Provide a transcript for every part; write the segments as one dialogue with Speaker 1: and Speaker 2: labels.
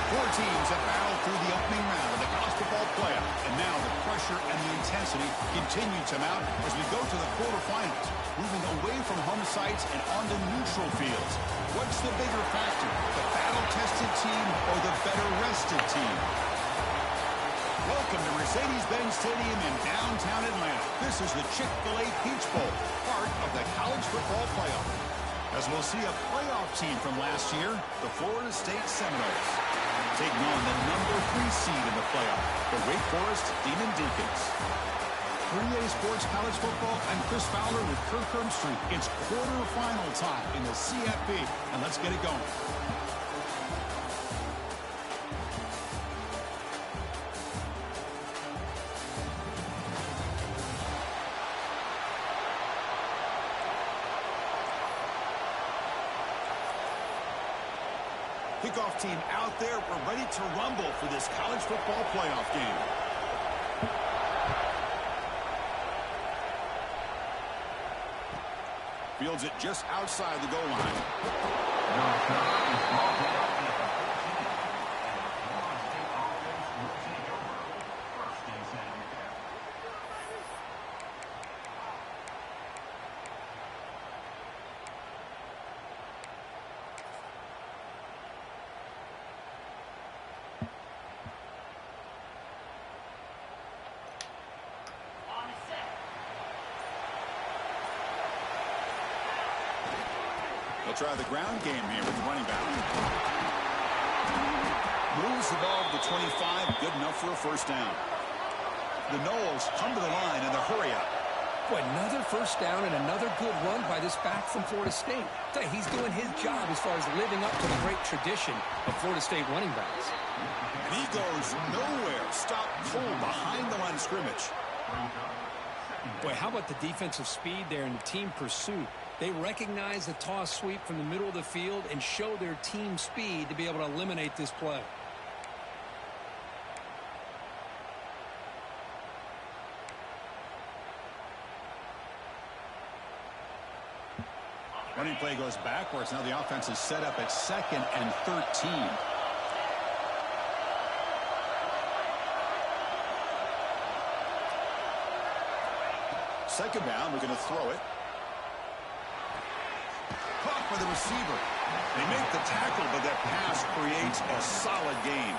Speaker 1: Four teams have battled through the opening round of the college football playoff, and now the pressure and the intensity continue to mount as we go to the quarterfinals, moving away from home sites and onto neutral fields. What's the bigger factor, the battle-tested team or the better-rested team? Welcome to Mercedes-Benz Stadium in downtown Atlanta. This is the Chick-fil-A Peach Bowl, part of the college football playoff. As we'll see a playoff team from last year, the Florida State Seminoles, taking on the number 3 seed in the playoff, the Wake Forest Demon Deacons. 3A Sports College Football, I'm Chris Fowler with Kirk Herbstreit. It's quarterfinal time in the CFP, and let's get it going. Kickoff team out there. We're ready to rumble for this college football playoff game. Fields it just outside the goal line. They'll try the ground game here with the running back. Moves the ball to the 25, good enough for a first down. The Noles come to the line and they hurry up.
Speaker 2: Boy, another first down and another good run by this back from Florida State. He's doing his job as far as living up to the great tradition of Florida State running backs.
Speaker 1: And he goes nowhere. Stop cold behind the line of scrimmage.
Speaker 2: Boy, how about the defensive speed there and the team pursuit? They recognize the toss sweep from the middle of the field and show their team speed to be able to eliminate this play.
Speaker 1: Running play goes backwards. Now the offense is set up at 2nd and 13. Second down, we're going to throw it. Caught by the receiver. They make the tackle, but that pass creates a solid gain.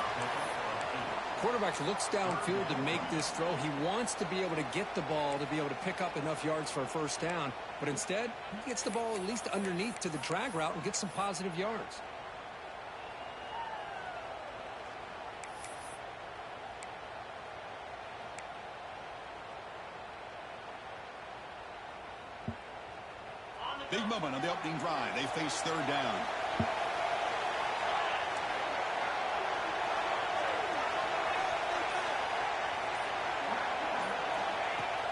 Speaker 2: Quarterback looks downfield to make this throw. He wants to be able to get the ball to be able to pick up enough yards for a first down, but instead, he gets the ball at least underneath to the drag route and gets some positive yards. Big moment on the opening drive. They face third down.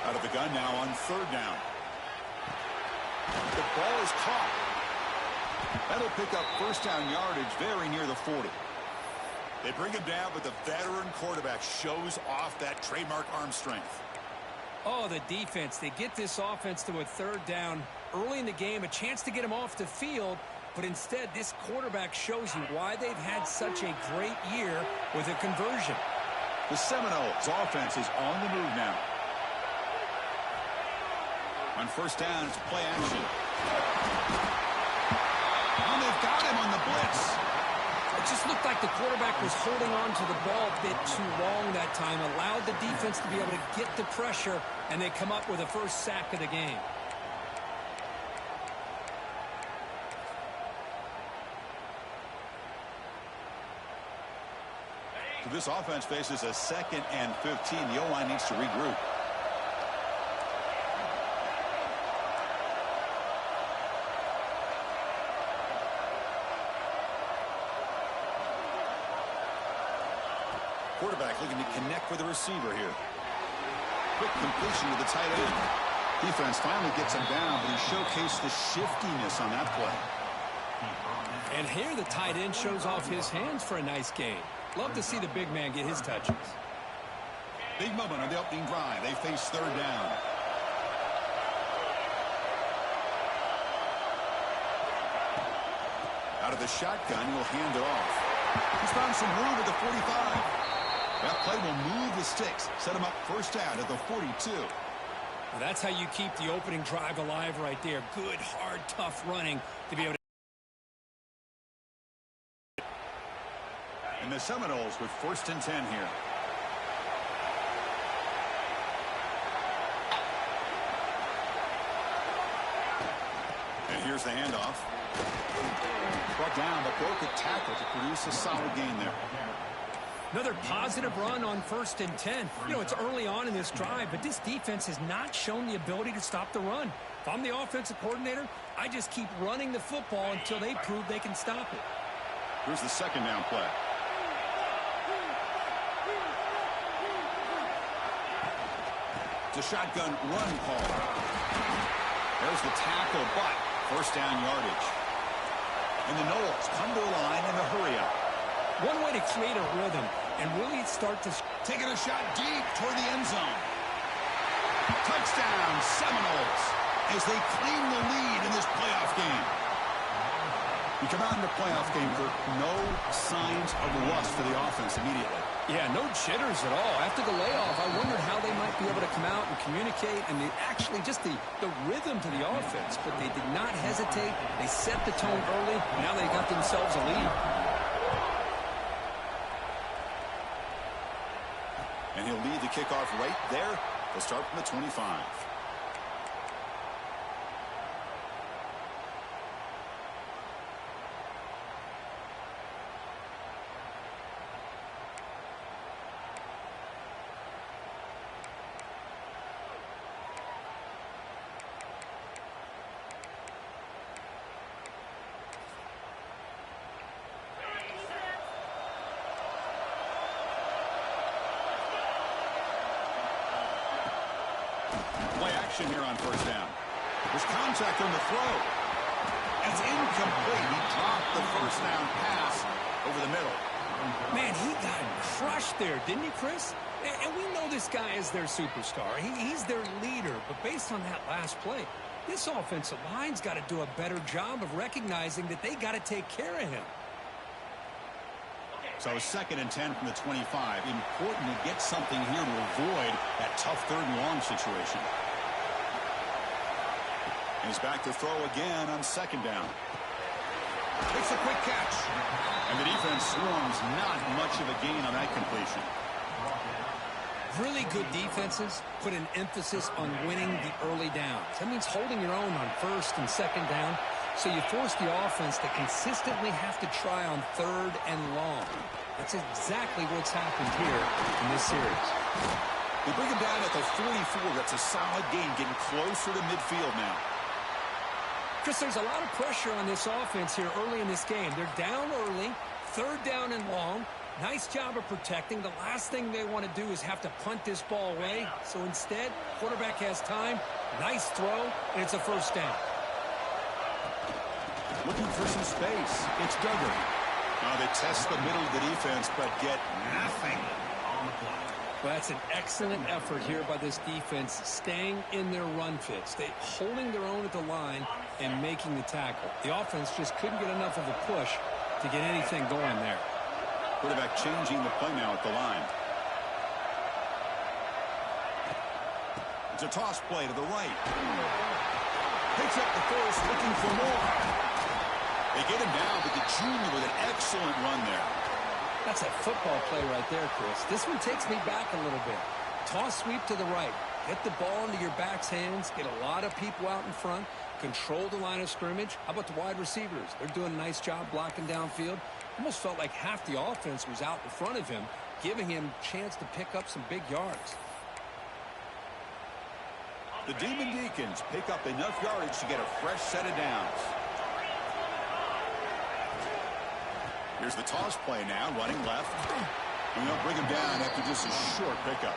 Speaker 2: Out of the gun now on third down. The ball is caught. That'll pick up first down yardage very near the 40. They bring him down, but the veteran quarterback shows off that trademark arm strength. Oh, the defense. They get this offense to a third down early in the game, a chance to get him off the field, but instead this quarterback shows you why they've had such a great year with a conversion.
Speaker 1: The Seminoles offense is on the move now. On first down, it's play action. And they've got him on the blitz.
Speaker 2: It just looked like the quarterback was holding on to the ball a bit too long that time, allowed the defense to be able to get the pressure, and they come up with a first sack of the game.
Speaker 1: So this offense faces a 2nd and 15. The O-line needs to regroup. Quarterback looking to connect with the receiver here. Quick completion to the tight end. Defense finally gets him down, but he showcased the shiftiness on that play.
Speaker 2: And here the tight end shows off his hands for a nice gain. Love to see the big man get his touches.
Speaker 1: Big moment on the opening drive. They face third down. Out of the shotgun, he'll hand it off.
Speaker 2: He's found some room at the 45. That play will move the sticks, set him up first down at the 42.
Speaker 3: Well, that's how you keep the opening drive alive right there. Good, hard, tough running to be able to.
Speaker 2: And the Seminoles with 1st and 10 here. And here's the handoff. Brought down, but broke a tackle to produce a solid gain there.
Speaker 3: Another positive run on 1st and 10. You know, it's early on in this drive, but this defense has not shown the ability to stop the run. If I'm the offensive coordinator, I just keep running the football until they prove they can stop it.
Speaker 2: Here's the 2nd down play. It's a shotgun run call. There's the tackle, but 1st down yardage. And the Noles come to the line in a hurry-up.
Speaker 3: One way to create a rhythm and really start to...
Speaker 2: Taking a shot deep toward the end zone. Touchdown, Seminoles, as they claim the lead in this playoff game. We come out in the playoff game for no signs of rust for the offense immediately.
Speaker 3: Yeah, no jitters at all. After the layoff, I wondered how they might be able to come out and communicate and actually just the rhythm to the offense. But they did not hesitate. They set the tone early. Now they got themselves a lead.
Speaker 2: And he'll lead the kickoff right there. They'll start from the 25. Play action here on 1st down. There's contact on the throw. It's incomplete. He dropped the 1st down pass over the middle.
Speaker 3: Man, he got crushed there, didn't he, Chris? And we know this guy is their superstar. He's their leader. But based on that last play, this offensive line's got to do a better job of recognizing that they got to take care of him.
Speaker 2: So 2nd and 10 from the 25. Important to get something here to avoid that tough 3rd and long situation. And he's back to throw again on 2nd down. Takes a quick catch. And the defense swarms, not much of a gain on that completion.
Speaker 3: Really good defenses put an emphasis on winning the early downs. That means holding your own on 1st and 2nd down. So you force the offense to consistently have to try on 3rd and long. That's exactly what's happened here in this series.
Speaker 2: They bring him down at the 44. That's a solid gain, getting closer to midfield now.
Speaker 3: Chris, there's a lot of pressure on this offense here early in this game. They're down early, 3rd down and long. Nice job of protecting. The last thing they want to do is have to punt this ball away. So instead, quarterback has time. Nice throw, and it's a 1st down.
Speaker 2: Looking for some space. It's Duggar. Now they test the middle of the defense, but get nothing on the play.
Speaker 3: Well, that's an excellent effort here by this defense, staying in their run fits. They holding their own at the line and making the tackle. The offense just couldn't get enough of a push to get anything going there.
Speaker 2: Quarterback changing the play now at the line. It's a toss play to the right. Picks up the first, looking for more. They get him down, but the junior with an excellent run there.
Speaker 3: That's a football play right there, Chris. This one takes me back a little bit. Toss sweep to the right. Get the ball into your back's hands. Get a lot of people out in front. Control the line of scrimmage. How about the wide receivers? They're doing a nice job blocking downfield. Almost felt like half the offense was out in front of him, giving him a chance to pick up some big yards.
Speaker 2: The Demon Deacons pick up enough yardage to get a fresh set of downs. Here's the toss play now, running left. And they'll bring him down after just a short pickup.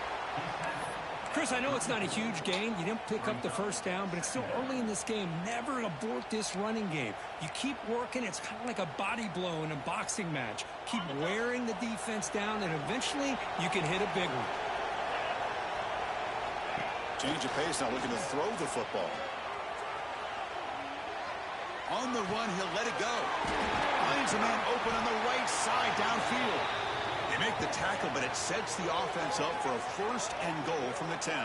Speaker 3: Chris, I know it's not a huge gain. You didn't pick up the 1st down, but it's still early in this game. Never abort this running game. You keep working. It's kind of like a body blow in a boxing match. Keep wearing the defense down, and eventually you can hit a big one.
Speaker 2: Change of pace, now looking to throw the football. On the run, he'll let it go. Finds a man open on the right side downfield. They make the tackle, but it sets the offense up for a 1st and goal from the 10.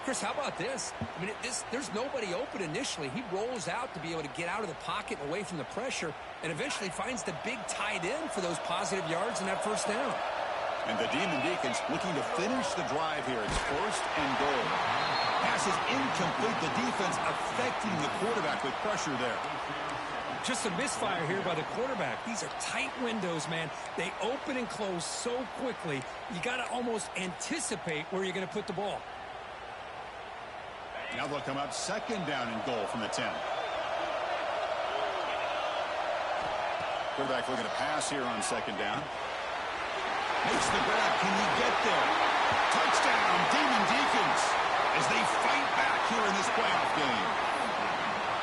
Speaker 3: Chris, how about this? I mean, there's nobody open initially. He rolls out to be able to get out of the pocket and away from the pressure, and eventually finds the big tight end for those positive yards and that 1st down.
Speaker 2: And the Demon Deacons looking to finish the drive here. It's 1st and goal. Pass is incomplete. The defense affecting the quarterback with pressure there.
Speaker 3: Just a misfire here by the quarterback. These are tight windows, man. They open and close so quickly, you got to almost anticipate where you're going to put the ball.
Speaker 1: Now they'll come up 2nd down and goal from the 10.
Speaker 2: Quarterback looking to pass here on 2nd down. Makes the grab. Can he get there? Touchdown, Demon Deacons, as they fight back here in this playoff game.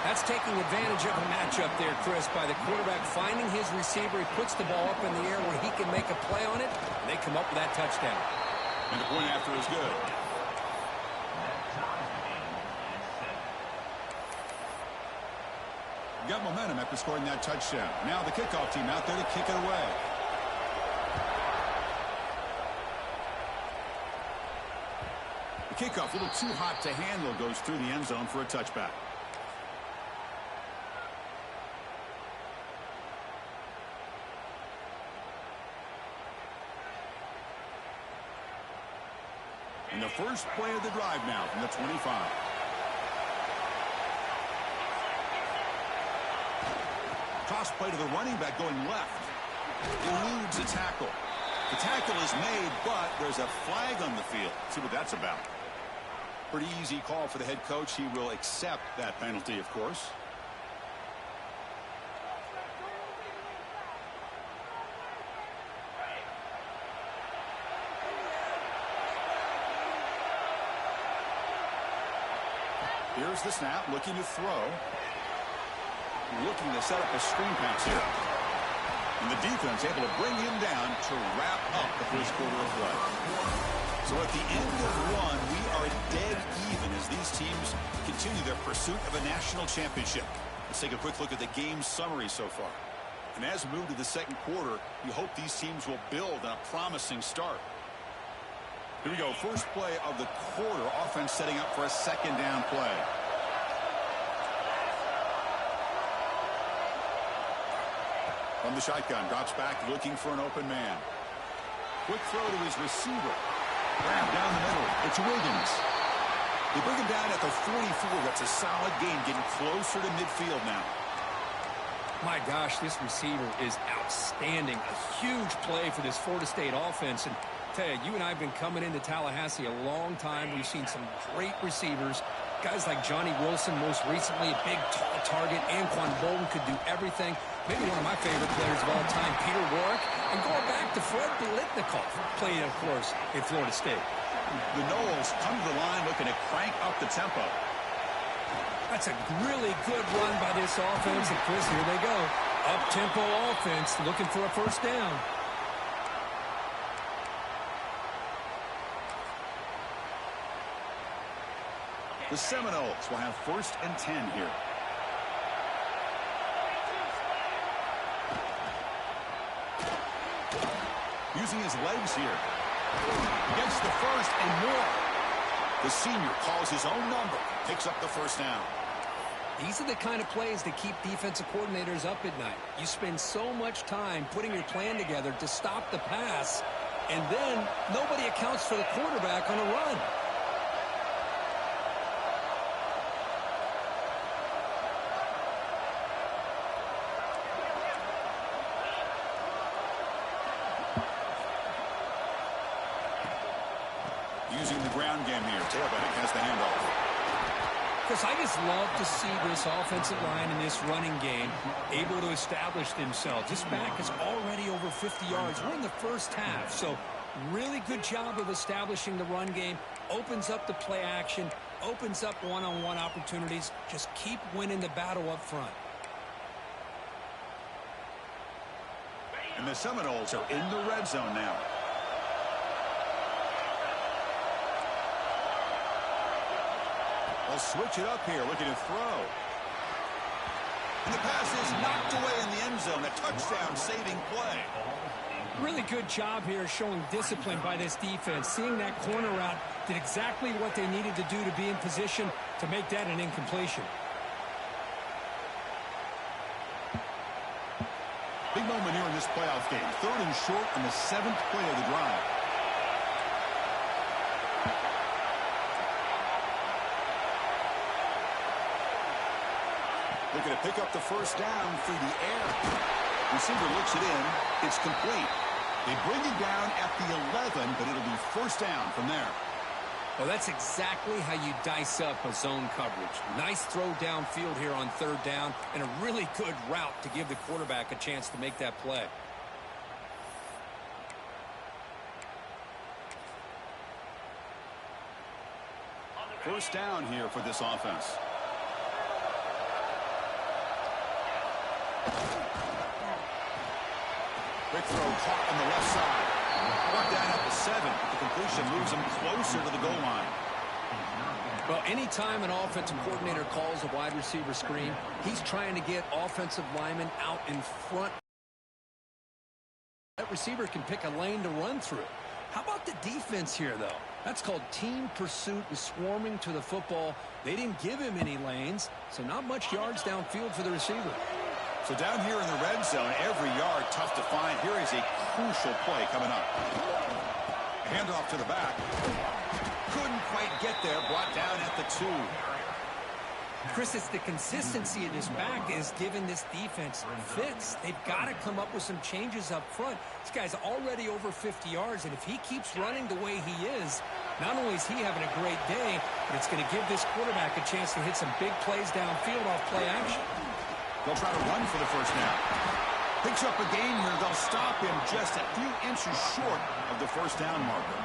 Speaker 3: That's taking advantage of a matchup there, Chris, by the quarterback finding his receiver. He puts the ball up in the air where he can make a play on it, and they come up with that touchdown.
Speaker 2: And the point after is good.
Speaker 1: Got momentum after scoring that touchdown. Now the kickoff team out there to kick it away. The kickoff, a little too hot to handle, goes through the end zone for a touchback. And the first play of the drive now from the 25. Toss play to the running back going left. Eludes a tackle. The tackle is made, but there's a flag on the field. Let's see what that's about. Pretty easy call for the head coach. He will accept that penalty, of course. Here's the snap, looking to throw. Looking to set up a screen pass here. And the defense able to bring him down to wrap up the first quarter of play. So at the end of one, we are dead even as these teams continue their pursuit of a national championship. Let's take a quick look at the game summary so far. And as we move to the 2nd quarter, you hope these teams will build on a promising start. Here we go. First play of the quarter. Offense setting up for a 2nd down play. From the shotgun, drops back, looking for an open man. Quick throw to his receiver. Grab down the middle. It's Williams. They bring him down at the 44. That's a solid gain, getting closer to midfield now.
Speaker 3: My gosh, this receiver is outstanding. A huge play for this Florida State offense. And tell you, you and I have been coming into Tallahassee a long time. We've seen some great receivers. Guys like Johnny Wilson, most recently, a big, tall target. Anquan Bolden could do everything. Maybe one of my favorite players of all time, Peter Warrick. And going back to Fred Biletnikoff, played, of course, in Florida State.
Speaker 2: The Noles come to the line looking to crank up the tempo.
Speaker 3: That's a really good run by this offense. And Chris, here they go. Up-tempo offense looking for a 1st down.
Speaker 2: The Seminoles will have 1st and 10 here. Using his legs here. Gets the 1st and more. The senior calls his own number. Picks up the 1st down.
Speaker 3: These are the kind of plays that keep defensive coordinators up at night. You spend so much time putting your plan together to stop the pass, and then nobody accounts for the quarterback on a run.
Speaker 2: Using the ground game here. Tailback has the handoff.
Speaker 3: Chris, I just love to see this offensive line in this running game able to establish themselves. This back is already over 50 yards. We're in the first half, so really good job of establishing the run game. Opens up the play action, opens up one-on-one opportunities. Just keep winning the battle up front.
Speaker 2: And the Seminoles are in the red zone now. They'll switch it up here, looking to throw. And the pass is knocked away in the end zone. A touchdown-saving play.
Speaker 3: Really good job here showing discipline by this defense. Seeing that corner route did exactly what they needed to do to be in position to make that an incompletion.
Speaker 1: Big moment here in this playoff game. 3rd and short on the 7th play of the drive.
Speaker 2: Looking to pick up the first down through the air. Receiver looks it in. It's complete.
Speaker 1: They bring it down at the 11, but it'll be first down from there.
Speaker 3: Well, that's exactly how you dice up a zone coverage. Nice throw downfield here on 3rd down, and a really good route to give the quarterback a chance to make that play.
Speaker 1: First down here for this offense. Quick throw caught on the left side. Brought down at the 7. The completion moves him closer to the goal line.
Speaker 3: Well, anytime an offensive coordinator calls a wide receiver screen, he's trying to get offensive linemen out in front. That receiver can pick a lane to run through. How about the defense here, though? That's called team pursuit and swarming to the football. They didn't give him any lanes, so not much yards downfield for the receiver.
Speaker 2: So down here in the red zone, every yard tough to find. Here is a crucial play coming up. Handoff to the back. Couldn't quite get there. Brought down at the 2.
Speaker 3: Chris, it's the consistency of this back is giving this defense fits. They've got to come up with some changes up front. This guy's already over 50 yards, and if he keeps running the way he is, not only is he having a great day, but it's going to give this quarterback a chance to hit some big plays downfield off play action.
Speaker 2: They'll try to run for the first down. Picks up a gain here. They'll stop him just a few inches short of the first down marker.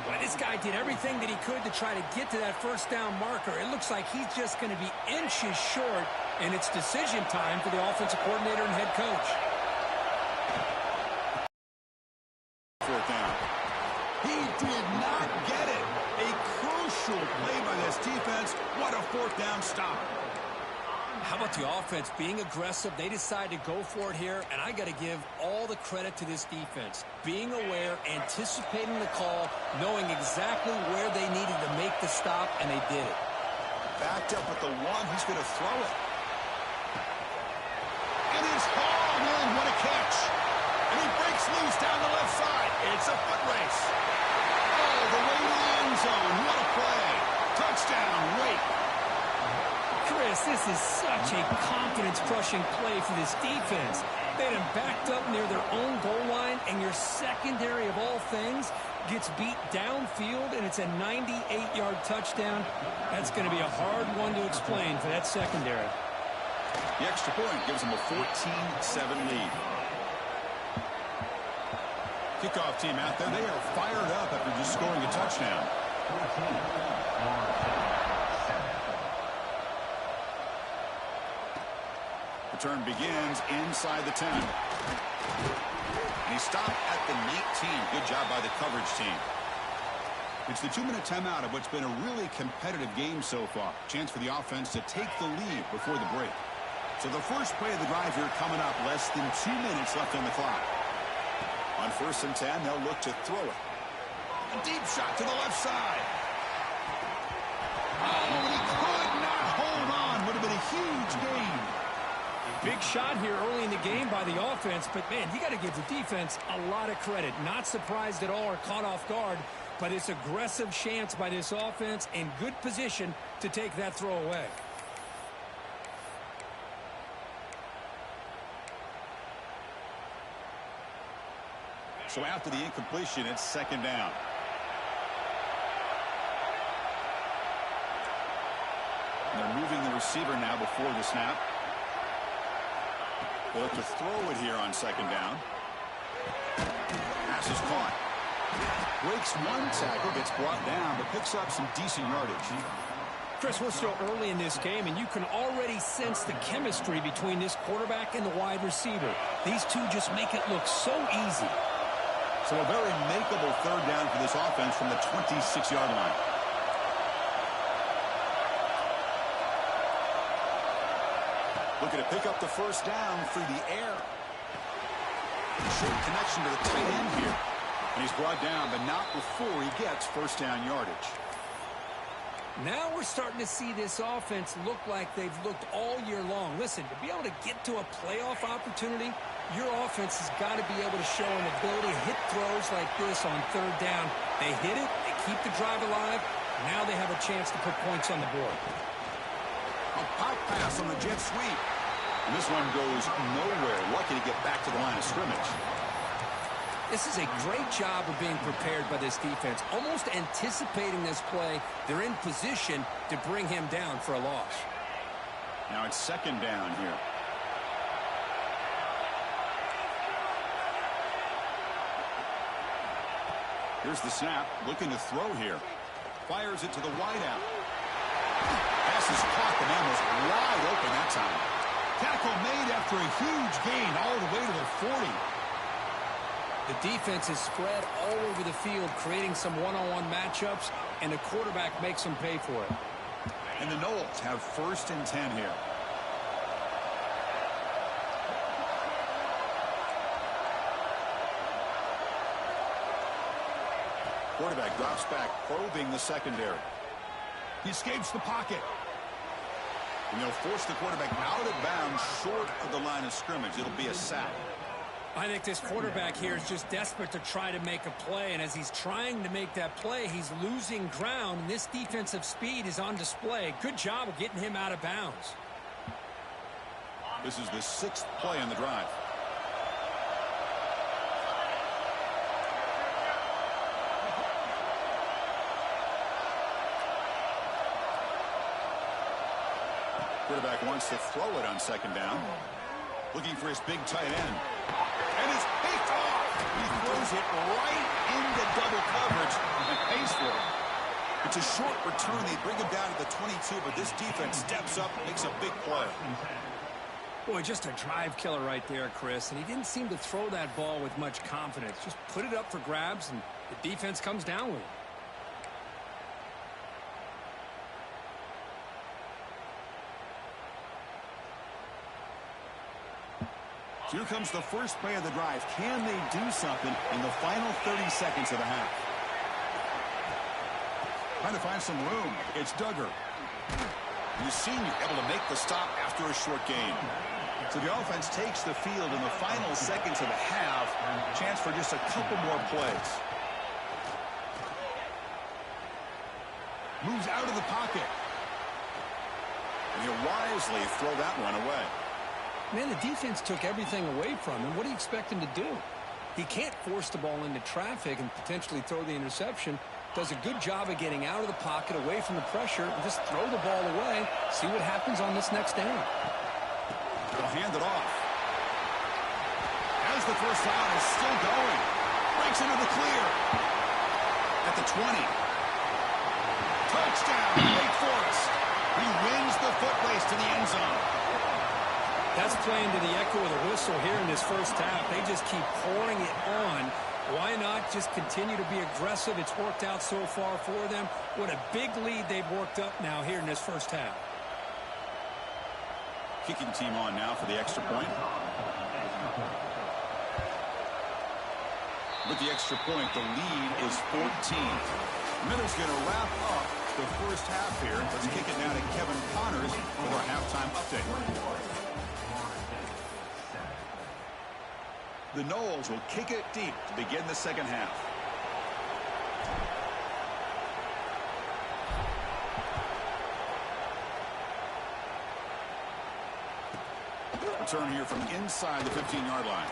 Speaker 3: Well, this guy did everything that he could to try to get to that first down marker. It looks like he's just going to be inches short, and it's decision time for the offensive coordinator and head coach.
Speaker 2: 4th down. He did not get it. A crucial play by this defense. What a 4th down stop.
Speaker 3: How about the offense being aggressive? They decide to go for it here, and I got to give all the credit to this defense. Being aware, anticipating the call, knowing exactly where they needed to make the stop, and they did it.
Speaker 2: Backed up with the 1. He's going to throw it. And it's hauled in. What a catch. And he breaks loose down the left side. It's a foot race. All the way to the end zone. What a play. Touchdown, Wake.
Speaker 3: Chris, this is such a confidence-crushing play for this defense. They had him backed up near their own goal line, and your secondary of all things gets beat downfield, and it's a 98-yard touchdown. That's going to be a hard one to explain for that secondary.
Speaker 2: The extra point gives them a 14-7 lead.
Speaker 1: Kickoff team out there. They are fired up after just scoring a touchdown.
Speaker 2: Return begins inside the 10. And he stopped at the 19. Good job by the coverage team.
Speaker 1: It's the 2-minute timeout of what's been a really competitive game so far. Chance for the offense to take the lead before the break. So the first play of the drive here coming up. Less than 2 minutes left on the clock.
Speaker 2: On 1st and 10, they'll look to throw it. A deep shot to the left side. Oh, and he could not hold on. Would have been a huge gain.
Speaker 3: Big shot here early in the game by the offense, but, man, you got to give the defense a lot of credit. Not surprised at all or caught off guard, but it's aggressive chance by this offense in good position to take that throw away.
Speaker 1: So after the incompletion, it's 2nd down. And they're moving the receiver now before the snap. They'll look to throw it here on 2nd down. Pass is caught. Breaks one tackle, gets brought down, but picks up some decent yardage.
Speaker 3: Chris, we're still early in this game, and you can already sense the chemistry between this quarterback and the wide receiver. These two just make it look so easy.
Speaker 1: So a very makeable 3rd down for this offense from the 26-yard line.
Speaker 2: Looking to pick up the first down through the air. Short connection to the tight end here. And he's brought down, but not before he gets first down yardage.
Speaker 3: Now we're starting to see this offense look like they've looked all year long. Listen, to be able to get to a playoff opportunity, your offense has got to be able to show an ability to hit throws like this on third down. They hit it, they keep the drive alive. Now they have a chance to put points on the board.
Speaker 2: A pop pass on the jet sweep. And this one goes nowhere. Lucky to get back to the line of scrimmage.
Speaker 3: This is a great job of being prepared by this defense. Almost anticipating this play, they're in position to bring him down for a loss.
Speaker 2: Now it's second down here. Here's the snap, looking to throw here. Fires it to the wideout. Pass is caught, the man was wide open that time.
Speaker 1: Tackle made after a huge gain all the way to the 40.
Speaker 3: The defense is spread all over the field, creating some one-on-one matchups, and the quarterback makes them pay for it.
Speaker 2: And the Noles have first and 10 here. Quarterback drops back, probing the secondary.
Speaker 1: He escapes the pocket.
Speaker 2: And they'll force the quarterback out of bounds short of the line of scrimmage. It'll be a sack.
Speaker 3: I think this quarterback here is just desperate to try to make a play, and as he's trying to make that play, he's losing ground, and this defensive speed is on display. Good job of getting him out of bounds.
Speaker 2: This is the 6th play in the drive. Quarterback wants to throw it on second down. Looking for his big tight end. And it's picked off. He throws it right into double coverage and pays for it. It's a short return. They bring him down to the 22, but this defense steps up and makes a big play.
Speaker 3: Boy, just a drive killer right there, Chris. And he didn't seem to throw that ball with much confidence. Just put it up for grabs, and the defense comes down with it.
Speaker 2: Here comes the first play of the drive. Can they do something in the final 30 seconds of the half? Trying to find some room. It's Duggar. The senior able to make the stop after a short gain. So the offense takes the field in the final seconds of the half. Chance for just a couple more plays.
Speaker 1: Moves out of the pocket.
Speaker 2: And he'll wisely throw that one away.
Speaker 3: Man, the defense took everything away from him. What do you expect him to do? He can't force the ball into traffic and potentially throw the interception. Does a good job of getting out of the pocket, away from the pressure, and just throw the ball away. See what happens on this next down.
Speaker 2: They'll hand it off. As the first down is still going. Breaks into the clear. At the 20. Touchdown, Wake Forest. He wins the foot race to the end zone.
Speaker 3: That's playing to the echo of the whistle here in this first half. They just keep pouring it on. Why not just continue to be aggressive? It's worked out so far for them. What a big lead they've worked up now here in this first half.
Speaker 2: Kicking team on now for the extra point. With the extra point, the lead is 14. Middle's going to wrap up the first half here. Let's kick it now to Kevin Connors with our halftime update. The Noles will kick it deep to begin the second half. Return here from inside the 15-yard line.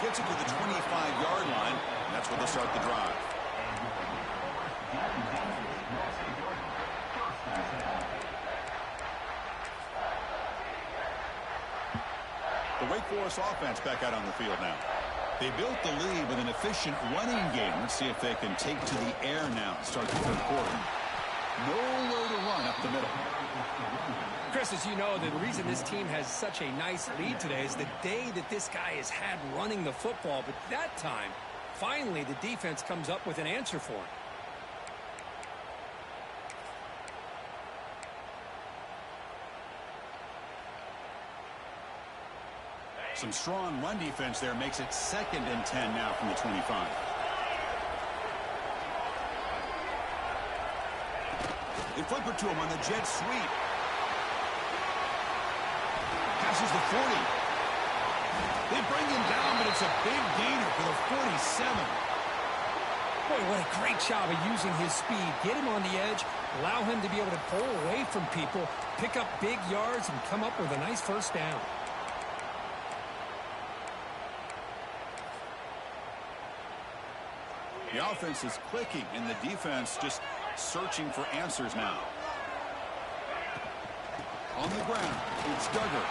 Speaker 2: Gets it to the 25-yard line, and that's where they'll start the drive. The Wake Forest offense back out on the field now. They built the lead with an efficient running game. Let's see if they can take to the air now to start the third quarter. Nowhere to run up the middle.
Speaker 3: Chris, as you know, the reason this team has such a nice lead today is the day that this guy has had running the football. But that time, finally, the defense comes up with an answer for him.
Speaker 1: Some strong run defense there makes it 2nd and 10 now from the 25. They flip it to him on the jet sweep. Passes the 40. They bring him down, but it's a big gainer for the 47.
Speaker 3: Boy, what a great job of using his speed. Get him on the edge, allow him to be able to pull away from people, pick up big yards, and come up with a nice first down.
Speaker 1: The offense is clicking, and the defense just searching for answers now. On the ground, it's Duggar.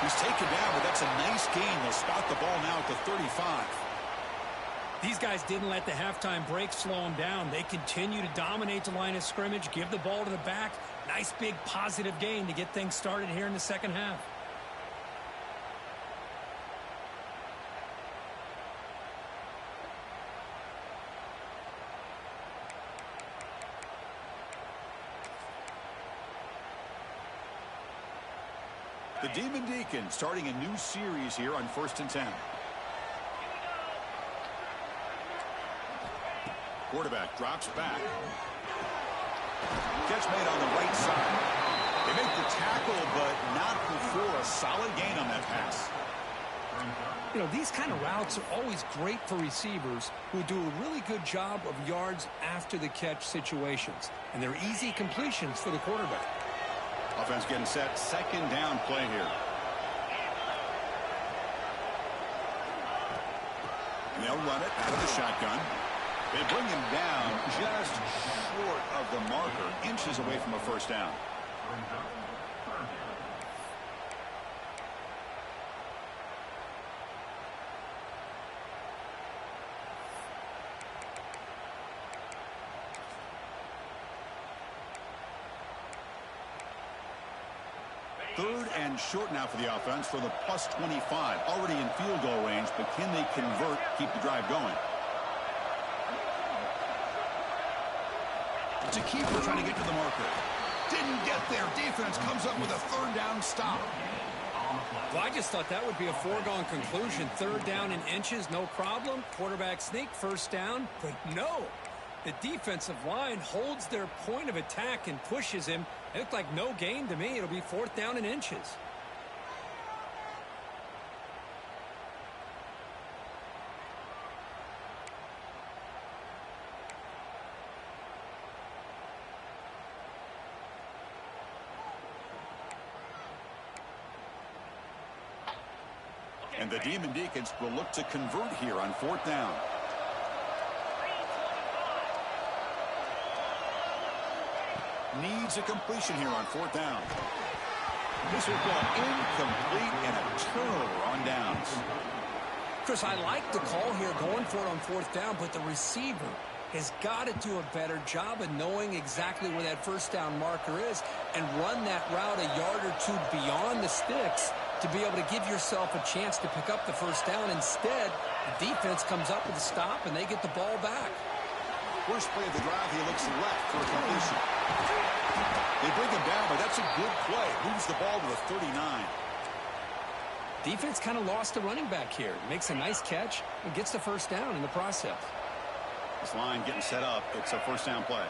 Speaker 1: He's taken down, but that's a nice gain. They'll spot the ball now at the 35.
Speaker 3: These guys didn't let the halftime break slow them down. They continue to dominate the line of scrimmage, give the ball to the back. Nice big positive gain to get things started here in the second half.
Speaker 1: The Demon Deacons starting a new series here on 1st and 10. Quarterback drops back. Catch made on the right side. They make the tackle, but not before a solid gain on that pass.
Speaker 3: You know, these kind of routes are always great for receivers who do a really good job of yards after the catch situations. And they're easy completions for the quarterback.
Speaker 1: Offense getting set, 2nd down play here. And they'll run it out of the shotgun. They bring him down just short of the marker, inches away from a first down. Third and short now for the offense for the +25. Already in field goal range, but can they convert, keep the drive going? It's a keeper trying to get to the marker. Didn't get there. Defense comes up with a 3rd down stop.
Speaker 3: Well, I just thought that would be a foregone conclusion. 3rd down in inches, no problem. Quarterback sneak, first down. But no. The defensive line holds their point of attack and pushes him. It looked like no gain to me. It'll be 4th down in inches.
Speaker 1: And the Demon Deacons will look to convert here on 4th down. Needs a completion here on 4th down. This will go incomplete and a turnover on downs.
Speaker 3: Chris, I like the call here going for it on 4th down, but the receiver has got to do a better job of knowing exactly where that first down marker is and run that route a yard or two beyond the sticks to be able to give yourself a chance to pick up the first down. Instead, the defense comes up with a stop and they get the ball back.
Speaker 1: First play of the drive, he looks left for a completion. They bring him down, but that's a good play. Moves the ball to the 39.
Speaker 3: Defense kind of lost the running back here. Makes a nice catch and gets the first down in the process.
Speaker 1: This line getting set up. It's a first down play.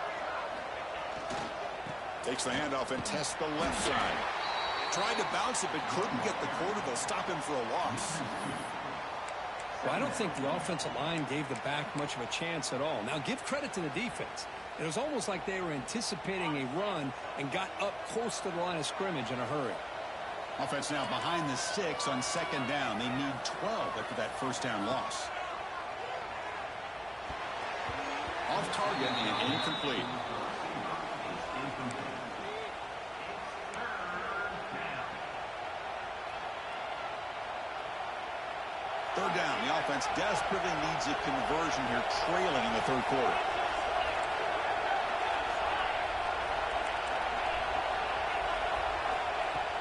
Speaker 1: Takes the handoff and tests the left side. Tried to bounce it, but couldn't get the quarter. They'll stop him for a loss.
Speaker 3: Well, I don't think the offensive line gave the back much of a chance at all. Now, give credit to the defense. It was almost like they were anticipating a run and got up close to the line of scrimmage in a hurry.
Speaker 1: Offense now behind the sticks on 2nd down. They need 12 after that first down loss. Off target and incomplete. Third down. The offense desperately needs a conversion here, trailing in the 3rd quarter.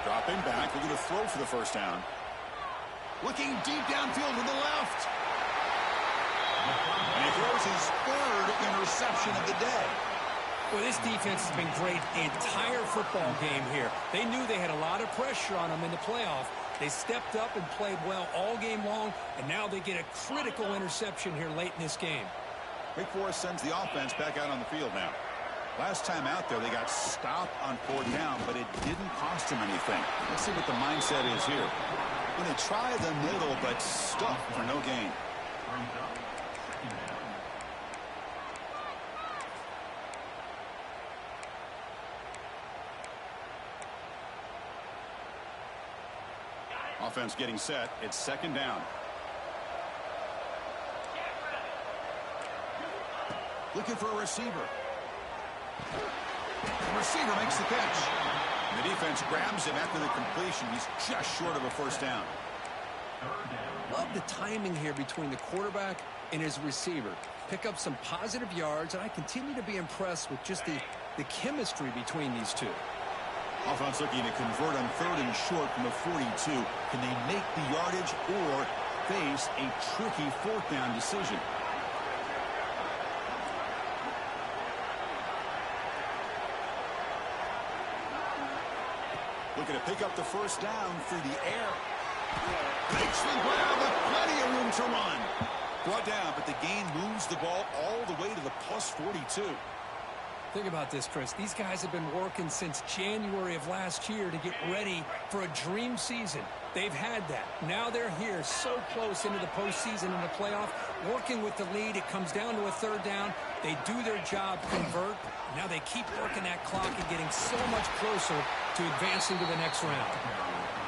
Speaker 1: Dropping back, looking to throw for the first down. Looking deep downfield to the left. And he throws his 3rd interception of the day.
Speaker 3: Well, this defense has been great the entire football game here. They knew they had a lot of pressure on them in the playoff. They stepped up and played well all game long, and now they get a critical interception here late in this game.
Speaker 2: Wake Forest sends the offense back out on the field now. Last time out there, they got stopped on 4th down, but it didn't cost them anything. Let's see what the mindset is here. When they try the middle, but stuffed for no gain. Offense getting set. It's 2nd down. Looking for a receiver. The receiver makes the catch. The defense grabs him after the completion. He's just short of a 1st down.
Speaker 3: Love the timing here between the quarterback and his receiver. Pick up some positive yards, and I continue to be impressed with just the chemistry between these two.
Speaker 2: Offense looking to convert on 3rd and short from the 42. Can they make the yardage or face a tricky 4th down decision? Looking to pick up the 1st down through the air. Makes the grab with plenty of room to run. Brought down, but the gain moves the ball all the way to the +42.
Speaker 3: Think about this, Chris. These guys have been working since January of last year to get ready for a dream season. They've had that. Now they're here so close into the postseason and the playoff, working with the lead. It comes down to a 3rd down. They do their job, convert. Now they keep working that clock and getting so much closer to advancing to the next round.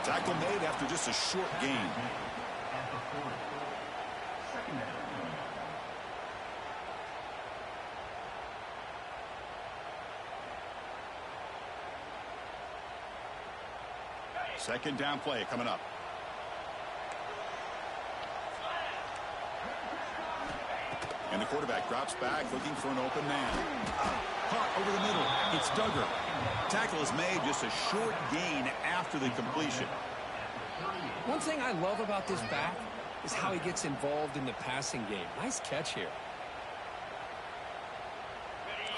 Speaker 2: Tackle made after just a short gain. Second down play coming up. And the quarterback drops back looking for an open man. Caught over the middle. It's Duggar. Tackle is made, just a short gain after the completion.
Speaker 3: One thing I love about this back is how he gets involved in the passing game. Nice catch here.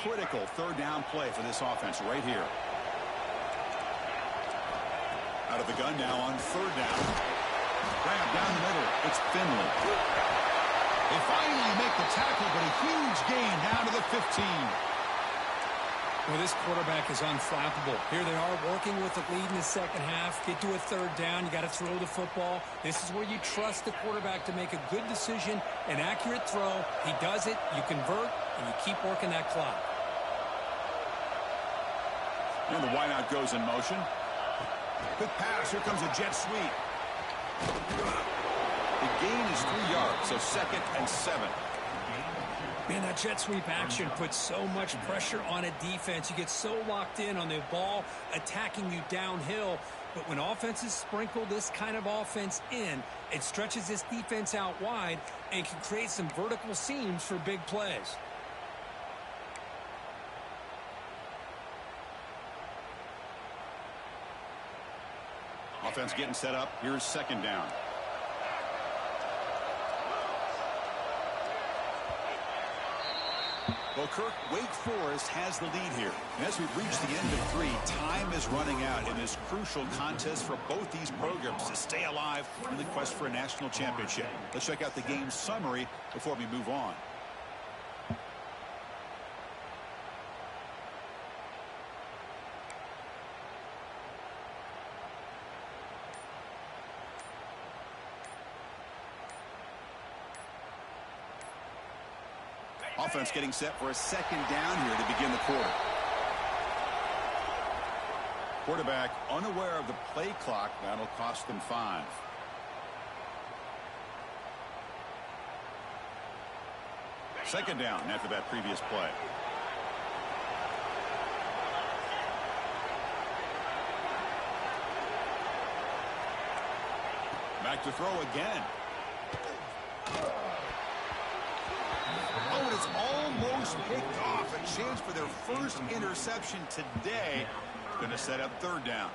Speaker 2: Critical 3rd down play for this offense right here. Out of the gun now on 3rd down. Grab down the middle. It's Finley. They finally make the tackle, but a huge gain down to the 15.
Speaker 3: Well, this quarterback is unflappable. Here they are working with the lead in the 2nd half. Get to a 3rd down. You got to throw the football. This is where you trust the quarterback to make a good decision, an accurate throw. He does it. You convert, and you keep working that clock.
Speaker 2: And the wideout goes in motion. Quick pass. Here comes a jet sweep. The gain is 3 yards, so 2nd and 7.
Speaker 3: Man, that jet sweep action puts so much pressure on a defense. You get so locked in on the ball attacking you downhill. But when offenses sprinkle this kind of offense in, it stretches this defense out wide and can create some vertical seams for big plays.
Speaker 2: Offense getting set up. Here's 2nd down. Well, Kirk, Wake Forest has the lead here. And as we've reached the end of 3, time is running out in this crucial contest for both these programs to stay alive in the quest for a national championship. Let's check out the game summary before we move on. Offense getting set for a 2nd down here to begin the quarter. Quarterback unaware of the play clock. That'll cost them 5. Second down after that previous play. Back to throw again. Oh, and it's almost picked off. A chance for their first interception today. Going to set up 3rd down.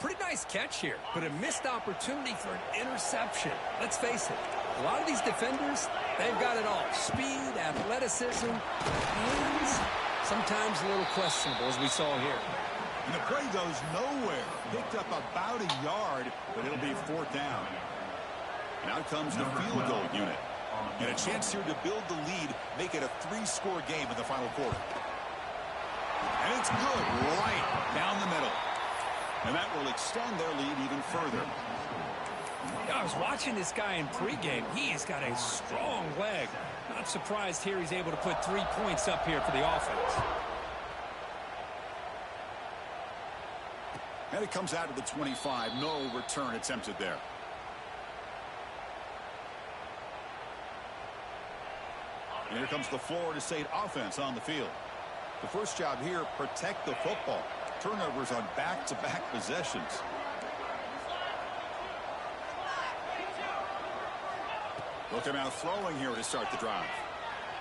Speaker 3: Pretty nice catch here, but a missed opportunity for an interception. Let's face it, a lot of these defenders, they've got it all. Speed, athleticism, hands, sometimes a little questionable, as we saw here.
Speaker 2: And the play goes nowhere. Picked up about a yard, but it'll be 4th down. And out comes the field goal unit. And a chance here to build the lead, make it a 3-score game in the final quarter. And it's good, right down the middle. And that will extend their lead even further.
Speaker 3: I was watching this guy in pregame. He's got a strong leg. Not surprised here he's able to put 3 points up here for the offense.
Speaker 2: And it comes out to the 25. No return attempted there. And here comes the Florida State offense on the field. The first job here, protect the football. Turnovers on back-to-back possessions. Look him out throwing here to start the drive.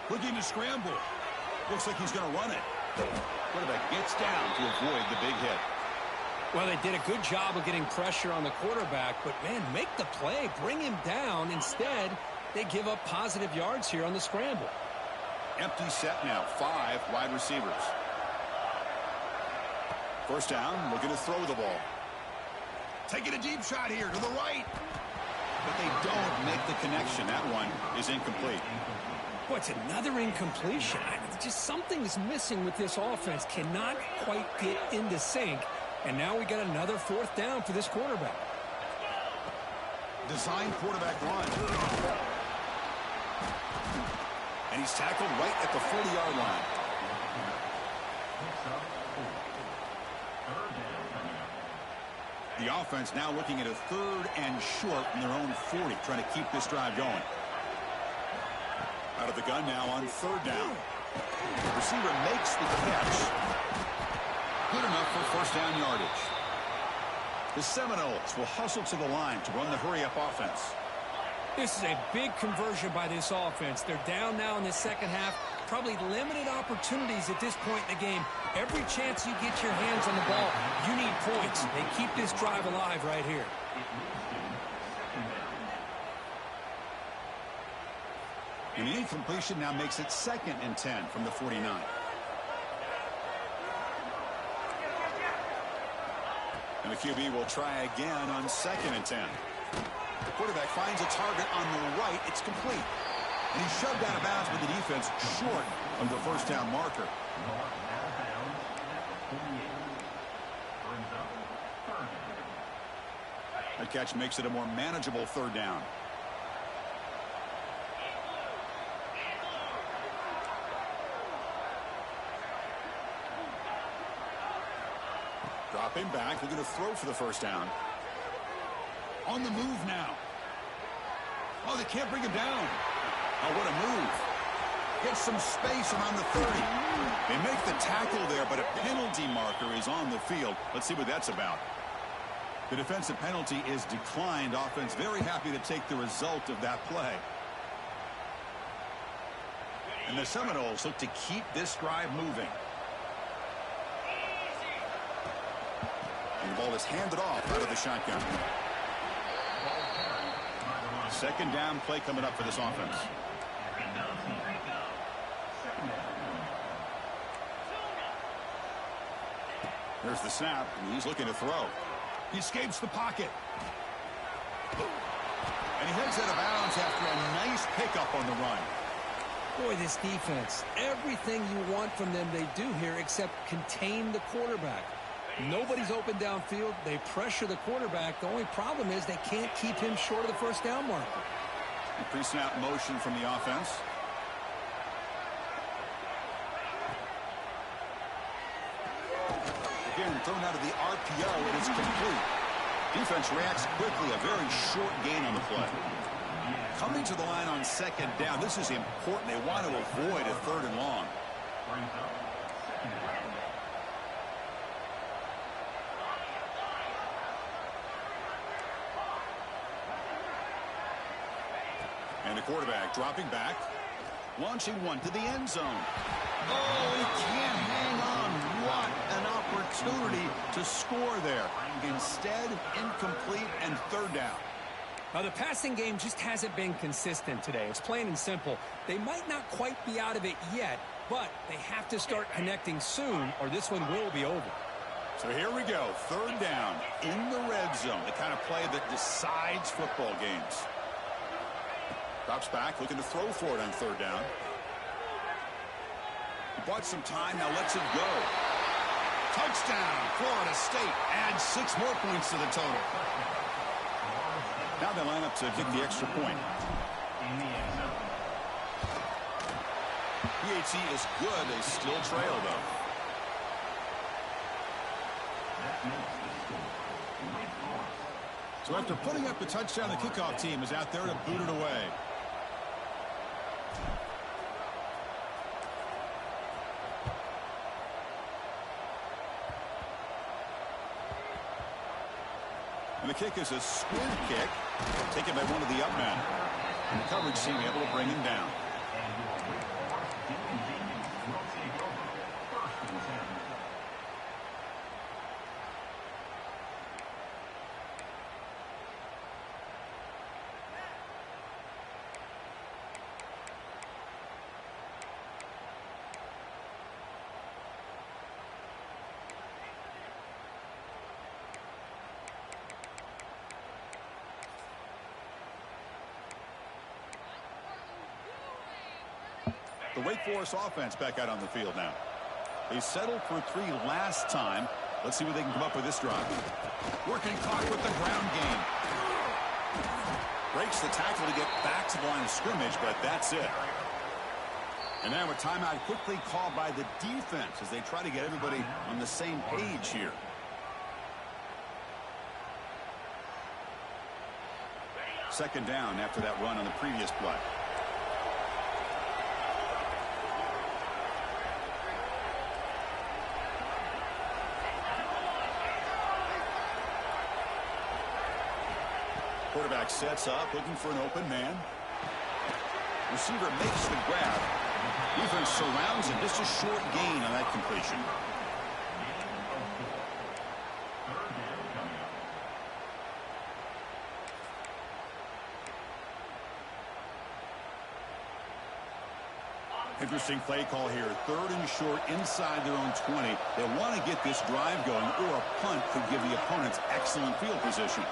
Speaker 2: Looking to scramble. Looks like he's going to run it. Quarterback gets down to avoid the big hit.
Speaker 3: Well, they did a good job of getting pressure on the quarterback, but, man, make the play. Bring him down. Instead, they give up positive yards here on the scramble.
Speaker 2: Empty set now. 5 wide receivers. First down, looking to throw the ball. Taking a deep shot here to the right. But they don't make the connection. That one is incomplete.
Speaker 3: Boy, it's another incompletion. Just something's missing with this offense. Cannot quite get into sync. And now we got another 4th down for this quarterback.
Speaker 2: Design quarterback run. And he's tackled right at the 40-yard line. The offense now looking at a 3rd and short in their own 40, trying to keep this drive going. Out of the gun now on 3rd down. The receiver makes the catch. Good enough for 1st down yardage. The Seminoles will hustle to the line to run the hurry-up offense.
Speaker 3: This is a big conversion by this offense. They're down now in the second half. Probably limited opportunities at this point in the game. Every chance you get your hands on the ball, you need points. They keep this drive alive right here.
Speaker 2: And the incompletion now makes it 2nd and 10 from the 49. And the QB will try again on 2nd and 10. The quarterback finds a target on the right. It's complete. And he's shoved out of bounds with the defense short of the 1st down marker. That catch makes it a more manageable 3rd down. Dropping back, looking to throw for the 1st down. On the move now. Oh, they can't bring him down. Oh, what a move. Gets some space around the 30. They make the tackle there, but a penalty marker is on the field. Let's see what that's about. The defensive penalty is declined. Offense very happy to take the result of that play. And the Seminoles look to keep this drive moving. And the ball is handed off out of the shotgun. 2nd down play coming up for this offense. There's the snap, and he's looking to throw. He escapes the pocket. And he heads out of bounds after a nice pickup on the run.
Speaker 3: Boy, this defense, everything you want from them they do here except contain the quarterback. Nobody's open downfield. They pressure the quarterback. The only problem is they can't keep him short of the 1st down marker.
Speaker 2: Pre-snap motion from the offense. Again, thrown out of the RPO. It is complete. Defense reacts quickly. A very short gain on the play. Coming to the line on 2nd down. This is important. They want to avoid a 3rd and long. And the quarterback dropping back. Launching one to the end zone. Oh, he can't hang on. What an opportunity to score there. Instead, incomplete and 3rd down.
Speaker 3: Now, the passing game just hasn't been consistent today. It's plain and simple. They might not quite be out of it yet, but they have to start connecting soon or this one will be over.
Speaker 2: So here we go, third down in the red zone, the kind of play that decides football games. Drops back, looking to throw for it on third down. He bought some time, now lets it go. Touchdown, Florida State adds 6 more points to the total. Now they line up to kick the extra point. PAT is good, they still trail though. So after putting up the touchdown, the kickoff team is out there to boot it away. And the kick is a squib kick, taken by one of the up men. And the coverage team able to bring him down. The Wake Forest offense back out on the field now. They settled for 3 last time. Let's see what they can come up with this drive. Working clock with the ground game. Breaks the tackle to get back to the line of scrimmage, but that's it. And now a timeout quickly called by the defense as they try to get everybody on the same page here. Second down after that run on the previous play. Quarterback sets up, looking for an open man. Receiver makes the grab. Defense surrounds him. Just a short gain on that completion. Interesting play call here. 3rd and short inside their own 20. They want to get this drive going, or a punt could give the opponents excellent field position.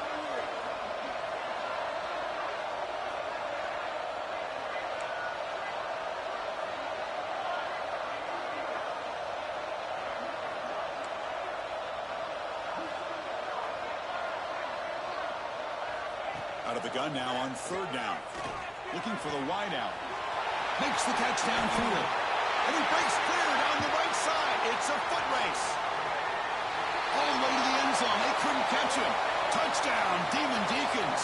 Speaker 2: Out of the gun now on 3rd down. Looking for the wide out. Makes the catch downfield. And he breaks clear down the right side. It's a foot race. All the way to the end zone. They couldn't catch him. Touchdown, Demon Deacons.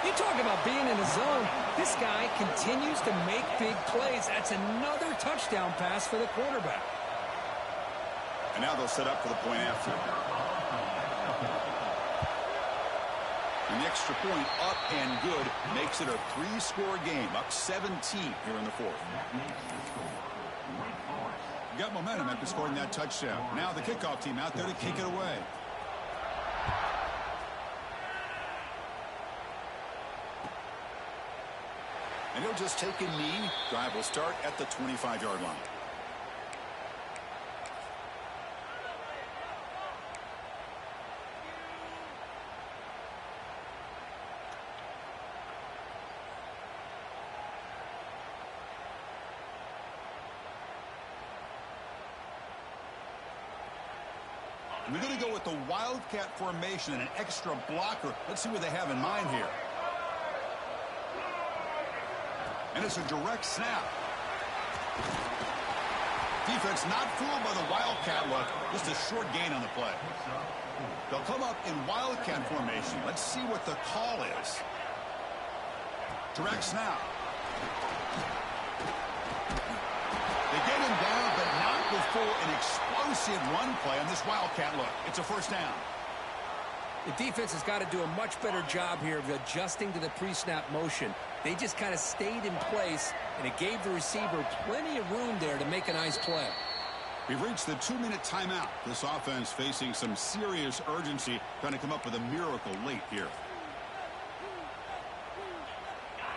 Speaker 3: You talk about being in a zone. This guy continues to make big plays. That's another touchdown pass for the quarterback.
Speaker 2: And now they'll set up for the point after. And the extra point up and good makes it a 3-score game, up 17 here in the 4th. You got momentum after scoring that touchdown. Now the kickoff team out there to kick it away. And he'll just take a knee. Drive will start at the 25-yard line. We're going to go with the Wildcat formation and an extra blocker. Let's see what they have in mind here. And it's a direct snap. Defense not fooled by the Wildcat look. Just a short gain on the play. They'll come up in Wildcat formation. Let's see what the call is. Direct snap. They get him down, but not before an explosive run play on this Wildcat look. It's a first down.
Speaker 3: The defense has got to do a much better job here of adjusting to the pre-snap motion. They just kind of stayed in place, and it gave the receiver plenty of room there to make a nice play.
Speaker 2: We've reached the 2-minute timeout. This offense facing some serious urgency, trying to come up with a miracle late here.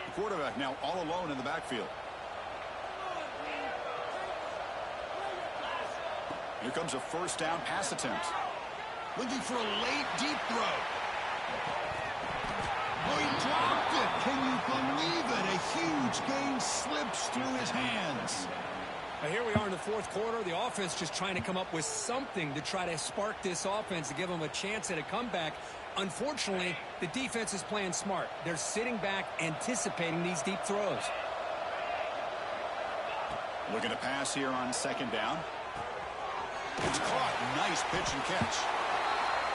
Speaker 2: The quarterback now all alone in the backfield. Here comes a first down pass attempt.
Speaker 1: Looking for a late deep throw. Oh, he dropped it. Can you believe it? A huge gain slips through his hands.
Speaker 3: Here we are in the fourth quarter. The offense just trying to come up with something to try to spark this offense to give them a chance at a comeback. Unfortunately, the defense is playing smart. They're sitting back, anticipating these deep throws.
Speaker 2: Looking to pass here on second down. It's caught. Nice pitch and catch.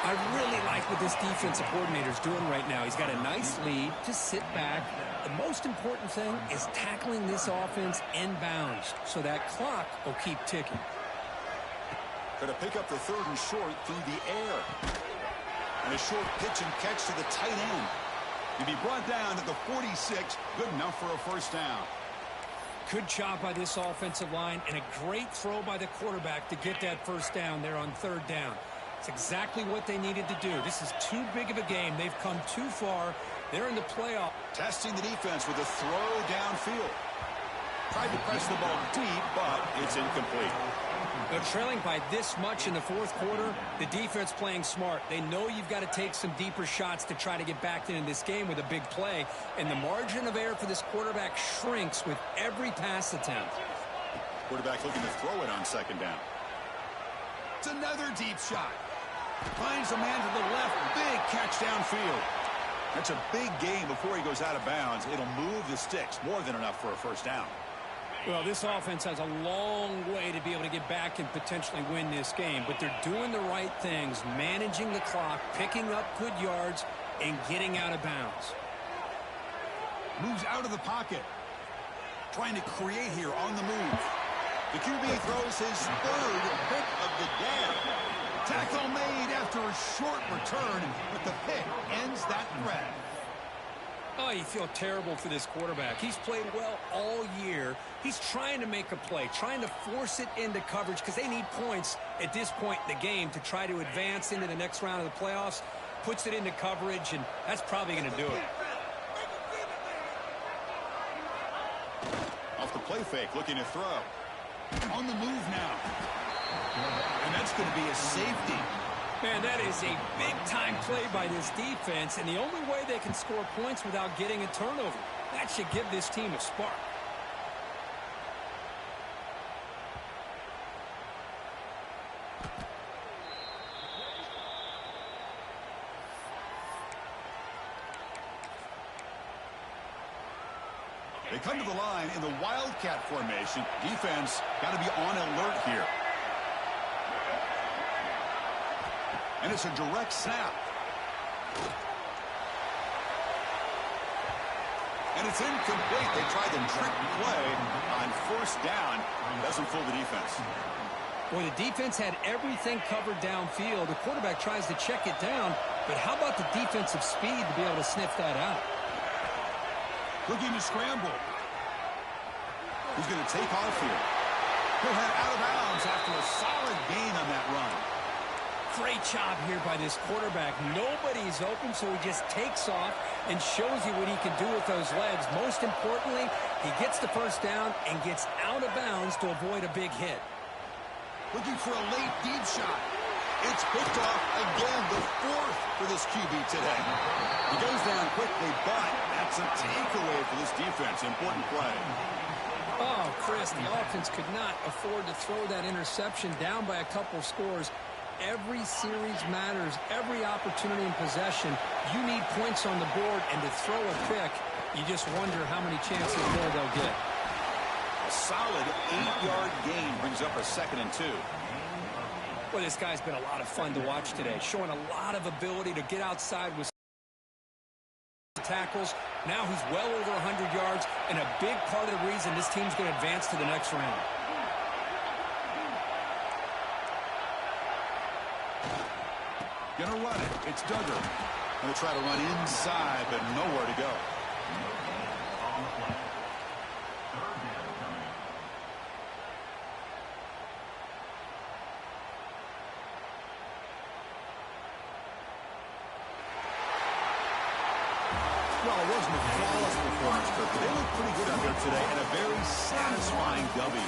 Speaker 3: I really like what this defensive coordinator is doing right now. He's got a nice lead. Just sit back. The most important thing is tackling this offense inbounds so that clock will keep ticking.
Speaker 2: Going to pick up the third and short through the air. And a short pitch and catch to the tight end. To be brought down to the 46. Good enough for a first down.
Speaker 3: Good job by this offensive line and a great throw by the quarterback to get that first down there on third down. It's exactly what they needed to do. This is too big of a game. They've come too far. They're in the playoff.
Speaker 2: Testing the defense with a throw downfield. Tried to press the ball deep, but it's incomplete.
Speaker 3: They're trailing by this much in the fourth quarter. The defense playing smart. They know you've got to take some deeper shots to try to get back into this game with a big play. And the margin of error for this quarterback shrinks with every pass attempt.
Speaker 2: Quarterback looking to throw it on second down.
Speaker 1: It's another deep shot. Finds a man to the left. Big catch downfield.
Speaker 2: That's a big gain before he goes out of bounds. It'll move the sticks. More than enough for a first down.
Speaker 3: Well, this offense has a long way to be able to get back and potentially win this game. But they're doing the right things, managing the clock, picking up good yards, and getting out of bounds.
Speaker 1: Moves out of the pocket.
Speaker 2: Trying to create here on the move. The QB throws his third pick of the day.
Speaker 1: Tackle made after a short return, but the pick ends that threat.
Speaker 3: Oh, you feel terrible for this quarterback. He's played well all year. He's trying to make a play, trying to force it into coverage because they need points at this point in the game to try to advance into the next round of the playoffs. Puts it into coverage, and that's probably going to do it.
Speaker 2: Off the play fake, looking to throw.
Speaker 1: On the move now. And that's going to be a safety.
Speaker 3: Man, that is a big-time play by this defense, and the only way they can score points without getting a turnover. That should give this team a spark.
Speaker 2: They come to the line in the Wildcat formation. Defense got to be on alert here. And it's a direct snap. And it's incomplete. They tried the trick play on first down. Doesn't fool the defense.
Speaker 3: Boy, the defense had everything covered downfield. The quarterback tries to check it down, but how about the defensive speed to be able to sniff that out?
Speaker 1: Looking to scramble.
Speaker 2: Who's going to take off here?
Speaker 1: He'll head out of bounds after a solid gain on that run.
Speaker 3: Great job here by this quarterback. Nobody's open, so he just takes off and shows you what he can do with those legs. Most importantly, he gets the first down and gets out of bounds to avoid a big hit.
Speaker 1: Looking for a late deep shot.
Speaker 2: It's picked off again, the fourth for this QB today. He goes down quickly, but that's a takeaway for this defense. Important play.
Speaker 3: Oh, Chris, the offense could not afford to throw that interception down by a couple scores. Every series matters. Every opportunity in possession, you need points on the board, and to throw a pick, you just wonder how many chances more they'll get.
Speaker 2: A solid 8-yard gain brings up a 2nd and 2.
Speaker 3: Well, this guy's been a lot of fun to watch today, showing a lot of ability to get outside with tackles. Now he's well over 100 yards, and a big part of the reason this team's going to advance to the next round.
Speaker 2: Gonna run it. It's Duggar. Gonna try to run inside, but nowhere to go. Well,
Speaker 1: While it wasn't a flawless performance, Kirk, they look pretty good out there today and a very satisfying W.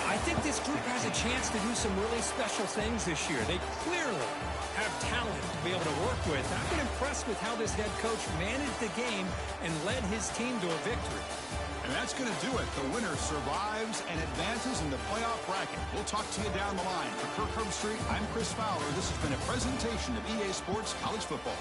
Speaker 3: I think this group has a chance to do some really special things this year. They clearly have talent to be able to work with. I've been impressed with how this head coach managed the game and led his team to a victory.
Speaker 1: And that's going to do it. The winner survives and advances in the playoff bracket. We'll talk to you down the line. For Kirk Herbstreit, I'm Chris Fowler. This has been a presentation of EA Sports College Football.